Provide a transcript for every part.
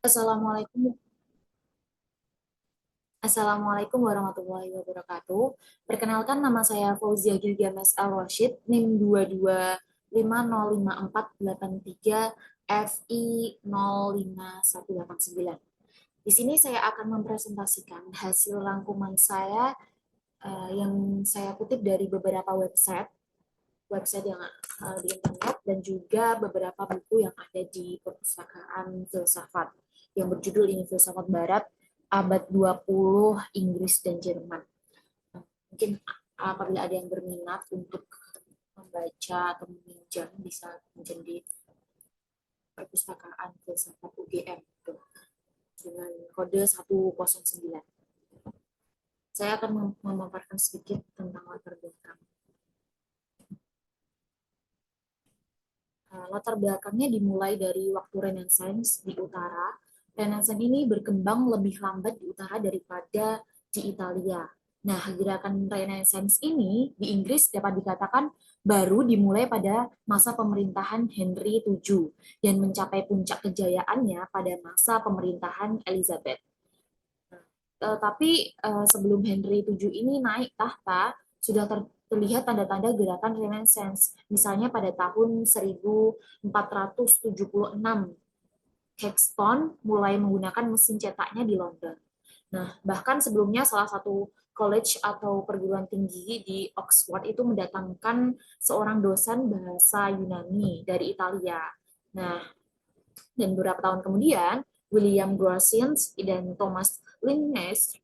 Assalamualaikum. Assalamualaikum warahmatullahi wabarakatuh. Perkenalkan nama saya Fauzia Gilgamesh Al-Rashid, NIM 225055483 FI 051189. Di sini saya akan mempresentasikan hasil rangkuman saya yang saya kutip dari beberapa website yang di internet dan juga beberapa buku yang ada di perpustakaan filsafat yang berjudul ini Filsafat Barat abad 20 Inggris dan Jerman. Mungkin apabila ada yang berminat untuk membaca atau meminjam bisa pinjam di perpustakaan filsafat UGM dengan kode 109. Saya akan memaparkan sedikit tentang latar belakang. Latar belakangnya dimulai dari waktu Renaissance di utara. Renaissance ini berkembang lebih lambat di utara daripada di Italia. Nah, gerakan Renaissance ini di Inggris dapat dikatakan baru dimulai pada masa pemerintahan Henry VII dan mencapai puncak kejayaannya pada masa pemerintahan Elizabeth. Tapi sebelum Henry VII ini naik tahta, sudah terlihat tanda-tanda gerakan Renaissance. Misalnya pada tahun 1476, Caxton mulai menggunakan mesin cetaknya di London. Nah, bahkan sebelumnya salah satu college atau perguruan tinggi di Oxford itu mendatangkan seorang dosen bahasa Yunani dari Italia. Nah, dan beberapa tahun kemudian, William Groshans dan Thomas Linnæus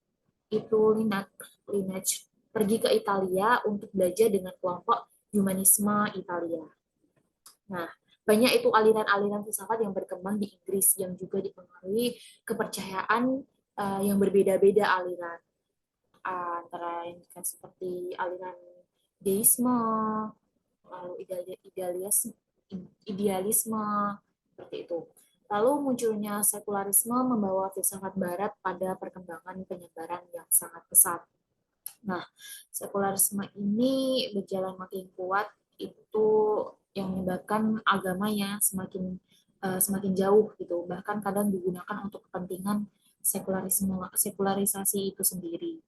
itu Lineage pergi ke Italia untuk belajar dengan kelompok humanisme Italia. Nah, banyak itu aliran-aliran filsafat yang berkembang di Inggris yang juga dipengaruhi kepercayaan yang berbeda-beda aliran. Antara yang seperti aliran deisme, lalu idealisme, seperti itu. Lalu munculnya sekularisme membawa filsafat barat pada perkembangan penyebaran yang sangat pesat. Nah, sekularisme ini berjalan makin kuat itu yang menyebabkan agamanya semakin jauh gitu. Bahkan kadang digunakan untuk kepentingan sekularisasi itu sendiri.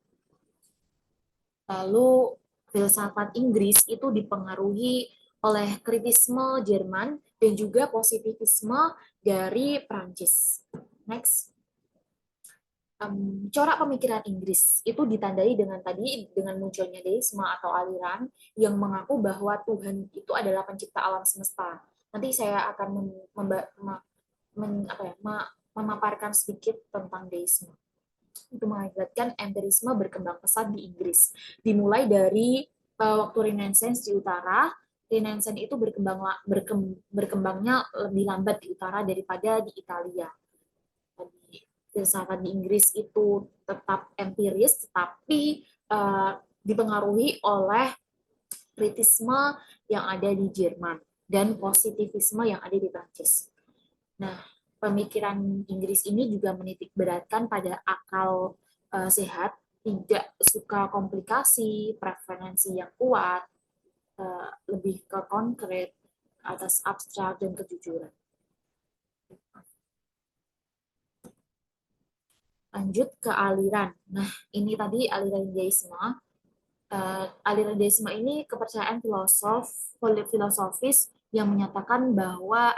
Lalu filsafat Inggris itu dipengaruhi oleh kritisme Jerman dan juga positivisme dari Prancis. Next. Corak pemikiran Inggris itu ditandai dengan munculnya deisme atau aliran yang mengaku bahwa Tuhan itu adalah pencipta alam semesta. Nanti saya akan memaparkan sedikit tentang deisme. Itu mengakibatkan empirisme berkembang pesat di Inggris. Dimulai dari waktu Renaissance di utara, Renaissance itu berkembangnya lebih lambat di utara daripada di Italia. Filsafat di Inggris itu tetap empiris, tetapi dipengaruhi oleh kritisme yang ada di Jerman dan positivisme yang ada di Prancis. Nah, pemikiran Inggris ini juga menitik beratkan pada akal sehat, tidak suka komplikasi, preferensi yang kuat, lebih ke konkret, atas abstrak dan kejujuran. Lanjut ke aliran. Nah, ini tadi aliran deisme. Aliran deisme ini kepercayaan filosofis yang menyatakan bahwa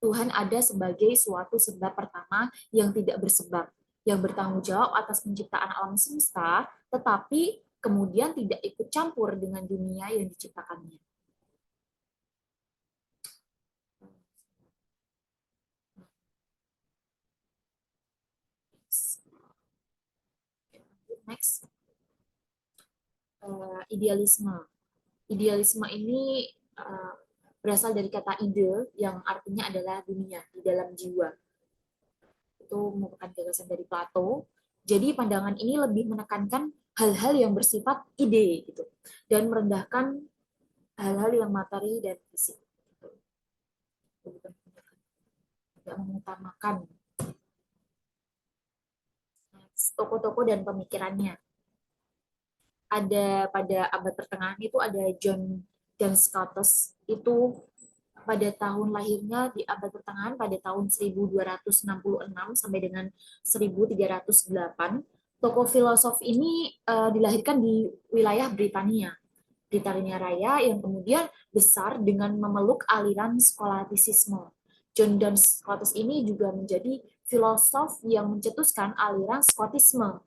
Tuhan ada sebagai suatu sebab pertama yang tidak bersebab, yang bertanggung jawab atas penciptaan alam semesta, tetapi kemudian tidak ikut campur dengan dunia yang diciptakannya. Next. Idealisme. Idealisme ini berasal dari kata ide yang artinya adalah dunia di dalam jiwa. Itu merupakan gagasan dari Plato. Jadi pandangan ini lebih menekankan hal-hal yang bersifat ide gitu dan merendahkan hal-hal yang materi dan fisik. Tidak mengutamakan tokoh-tokoh dan pemikirannya. Ada pada abad pertengahan itu ada John Scotus itu pada tahun lahirnya di abad pertengahan pada tahun 1266 sampai dengan 1308. Tokoh filosof ini dilahirkan di wilayah Britania, Britania Raya yang kemudian besar dengan memeluk aliran skolatisisme. John Duns Scotus ini juga menjadi filosof yang mencetuskan aliran Skotisme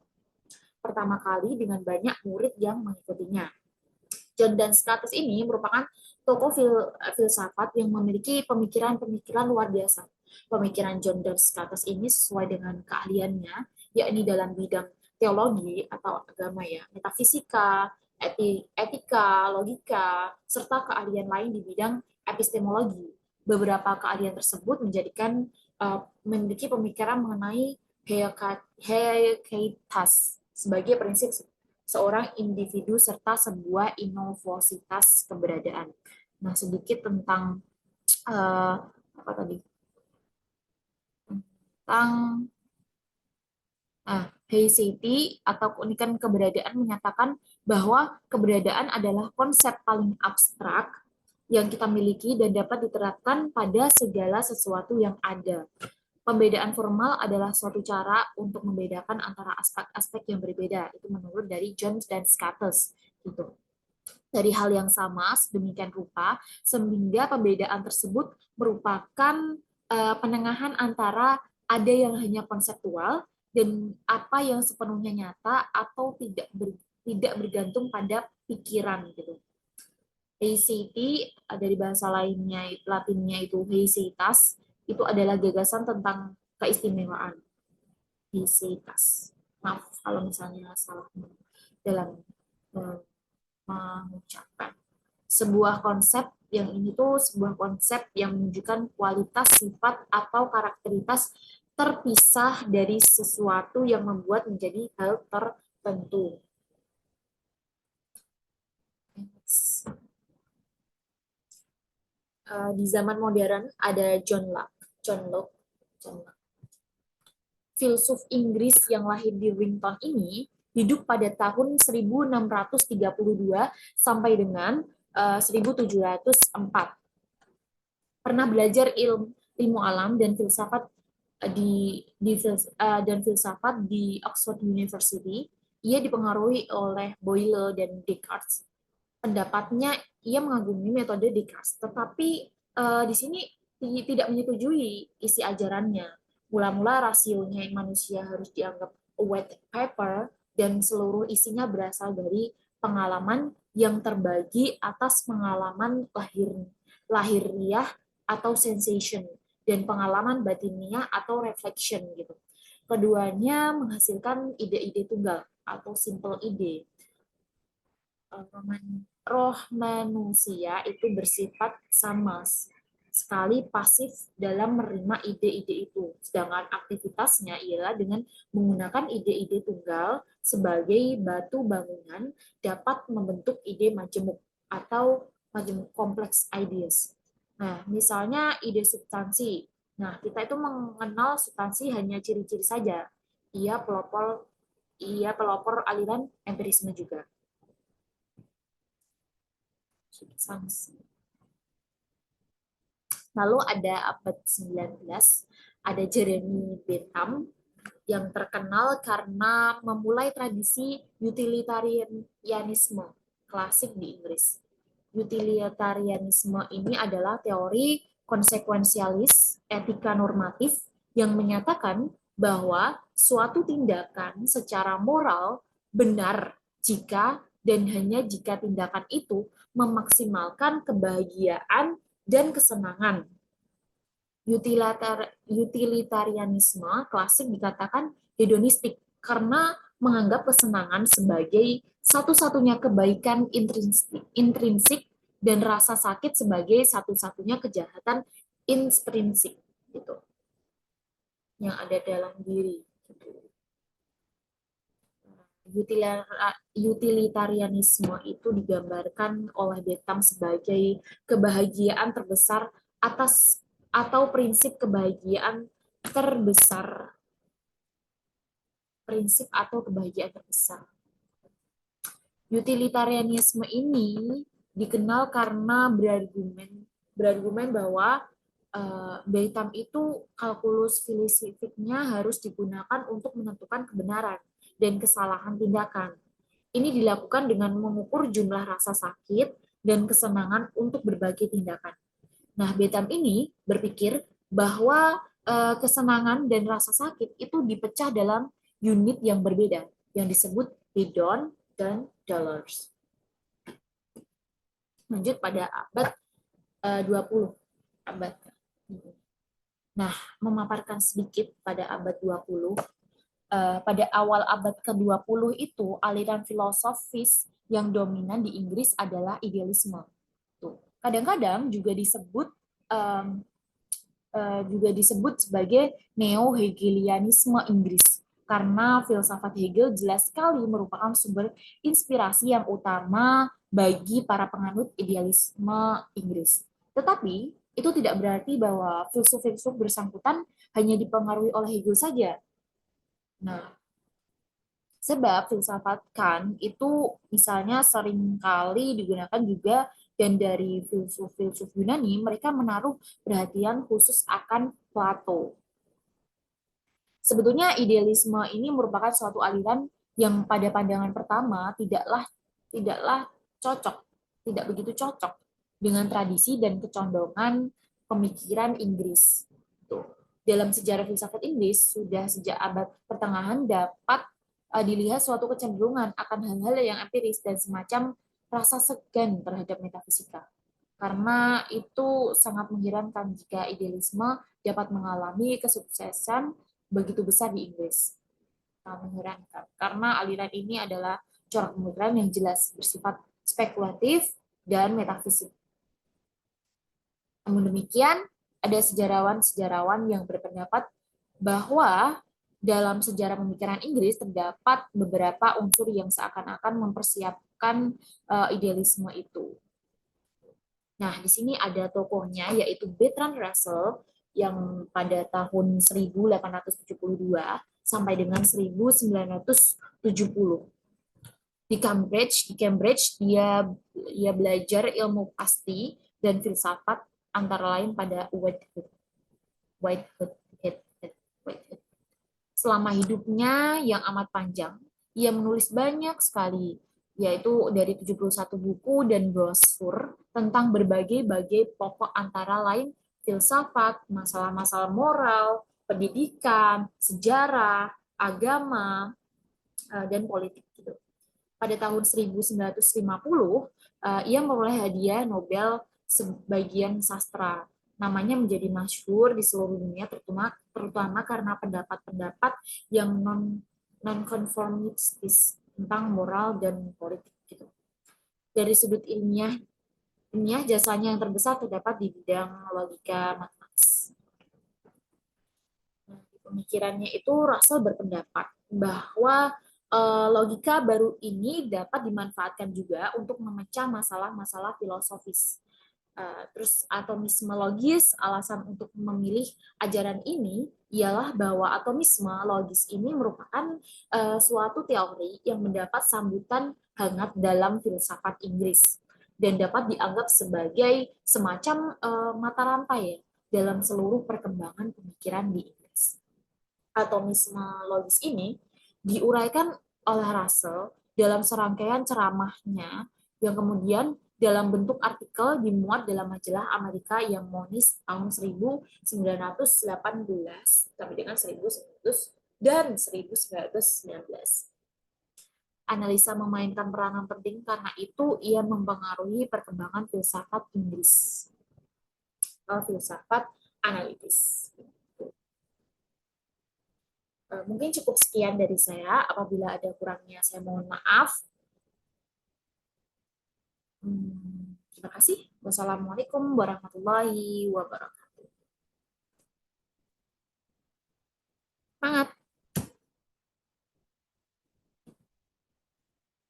pertama kali dengan banyak murid yang mengikutinya. John Duns Scotus ini merupakan tokoh filsafat yang memiliki pemikiran-pemikiran luar biasa. Pemikiran John Duns Scotus ini sesuai dengan keahliannya, yakni dalam bidang teologi atau agama ya, metafisika, etika, logika, serta keahlian lain di bidang epistemologi. Beberapa keahlian tersebut menjadikan memiliki pemikiran mengenai heikaitas sebagai prinsip seorang individu serta sebuah inovasitas keberadaan. Nah, sedikit tentang apa tadi? Tentang Heisei atau keunikan keberadaan menyatakan bahwa keberadaan adalah konsep paling abstrak yang kita miliki dan dapat diterapkan pada segala sesuatu yang ada. Pembedaan formal adalah suatu cara untuk membedakan antara aspek-aspek yang berbeda. Itu menurut dari John dan Scotus. Gitu. Dari hal yang sama, sedemikian rupa, sehingga pembedaan tersebut merupakan penengahan antara ada yang hanya konseptual dan apa yang sepenuhnya nyata atau tidak bergantung pada pikiran gitu. Heisei dari bahasa lainnya Latinnya itu heiseitas, itu adalah gagasan tentang keistimewaan. Heiseitas. Maaf kalau misalnya salah dalam mengucapkan. Sebuah konsep yang ini tuh sebuah konsep yang menunjukkan kualitas, sifat, atau karakteristikas terpisah dari sesuatu yang membuat menjadi hal tertentu. Di zaman modern ada John Locke. Filsuf Inggris yang lahir di Rington ini hidup pada tahun 1632 sampai dengan 1704. Pernah belajar ilmu alam dan filsafat dan filsafat di Oxford University. Ia dipengaruhi oleh Boyle dan Descartes. Pendapatnya ia mengagumi metode Descartes, tetapi di sini tidak menyetujui isi ajarannya. Mula-mula rasionya manusia harus dianggap white paper dan seluruh isinya berasal dari pengalaman yang terbagi atas pengalaman lahiriah atau sensation dan pengalaman batiniah atau reflection gitu. Keduanya menghasilkan ide-ide tunggal atau simple ide. Roh manusia itu bersifat sama sekali pasif dalam menerima ide-ide itu. Sedangkan aktivitasnya ialah dengan menggunakan ide-ide tunggal sebagai batu bangunan dapat membentuk ide majemuk atau majemuk kompleks ideas. Nah, misalnya ide substansi. Nah, kita itu mengenal substansi hanya ciri-ciri saja. Ia pelopor aliran empirisme juga. Substansi. Lalu ada abad 19, ada Jeremy Bentham yang terkenal karena memulai tradisi utilitarianisme klasik di Inggris. Utilitarianisme ini adalah teori konsekuensialis etika normatif yang menyatakan bahwa suatu tindakan secara moral benar jika dan hanya jika tindakan itu memaksimalkan kebahagiaan dan kesenangan. Utilitarianisme klasik dikatakan hedonistik karena menganggap kesenangan sebagai satu-satunya kebaikan intrinsik dan rasa sakit sebagai satu-satunya kejahatan intrinsik gitu yang ada dalam diri. Utilitarianisme itu digambarkan oleh Bentham sebagai kebahagiaan terbesar atas atau prinsip kebahagiaan terbesar. Prinsip atau kebahagiaan terbesar. Utilitarianisme ini dikenal karena berargumen berargumen bahwa Bentham itu kalkulus filosifiknya harus digunakan untuk menentukan kebenaran dan kesalahan tindakan. Ini dilakukan dengan mengukur jumlah rasa sakit dan kesenangan untuk berbagai tindakan. Nah, Bentham ini berpikir bahwa kesenangan dan rasa sakit itu dipecah dalam unit yang berbeda, yang disebut hedon dan dollars. Lanjut pada abad 20. Abad. Nah, memaparkan sedikit pada abad 20, pada awal abad ke-20 itu aliran filosofis yang dominan di Inggris adalah idealisme. Tuh. Kadang-kadang juga disebut sebagai neo-hegelianisme Inggris karena filsafat Hegel jelas sekali merupakan sumber inspirasi yang utama bagi para penganut idealisme Inggris. Tetapi itu tidak berarti bahwa filsuf-filsuf bersangkutan hanya dipengaruhi oleh Hegel saja. Nah, sebab filsafat Kant itu misalnya seringkali digunakan juga dan dari filsuf-filsuf Yunani mereka menaruh perhatian khusus akan Plato. Sebetulnya idealisme ini merupakan suatu aliran yang pada pandangan pertama tidaklah cocok, tidak begitu cocok dengan tradisi dan kecondongan pemikiran Inggris. Tuh. Dalam sejarah filsafat Inggris sudah sejak abad pertengahan dapat dilihat suatu kecenderungan akan hal-hal yang empiris dan semacam rasa segan terhadap metafisika. Karena itu sangat mengherankan jika idealisme dapat mengalami kesuksesan begitu besar di Inggris. Sangat mengherankan. Karena aliran ini adalah corak pemikiran yang jelas bersifat spekulatif dan metafisik. Namun demikian, ada sejarawan-sejarawan yang berpendapat bahwa dalam sejarah pemikiran Inggris terdapat beberapa unsur yang seakan-akan mempersiapkan idealisme itu. Nah, di sini ada tokohnya yaitu Bertrand Russell yang pada tahun 1872 sampai dengan 1970. Di Cambridge dia belajar ilmu pasti dan filsafat antara lain pada Whitehead. Selama hidupnya yang amat panjang, ia menulis banyak sekali, yaitu dari 71 buku dan brosur tentang berbagai-bagai pokok antara lain filsafat, masalah-masalah moral, pendidikan, sejarah, agama, dan politik. Gitu. Pada tahun 1950, ia memperoleh hadiah Nobel sebagian sastra. Namanya menjadi masyhur di seluruh dunia, terutama karena pendapat-pendapat yang non-konformistis tentang moral dan politik. Gitu. Dari sudut ilmiah jasanya yang terbesar terdapat di bidang logika matematis. Nah, di pemikirannya itu Russell berpendapat bahwa logika baru ini dapat dimanfaatkan juga untuk memecah masalah-masalah filosofis. Terus atomisme logis, alasan untuk memilih ajaran ini ialah bahwa atomisme logis ini merupakan suatu teori yang mendapat sambutan hangat dalam filsafat Inggris dan dapat dianggap sebagai semacam mata rantai dalam seluruh perkembangan pemikiran di Inggris. Atomisme logis ini diuraikan oleh Russell dalam serangkaian ceramahnya yang kemudian dalam bentuk artikel dimuat dalam majalah Amerika yang Monis tahun 1918 sampai dengan 1900 dan 1919. Analisa memainkan peranan penting karena itu ia mempengaruhi perkembangan filsafat Inggris. Filsafat analitis. Mungkin cukup sekian dari saya. Apabila ada kurangnya, saya mohon maaf. Terima kasih. Wassalamualaikum warahmatullahi wabarakatuh. Semangat!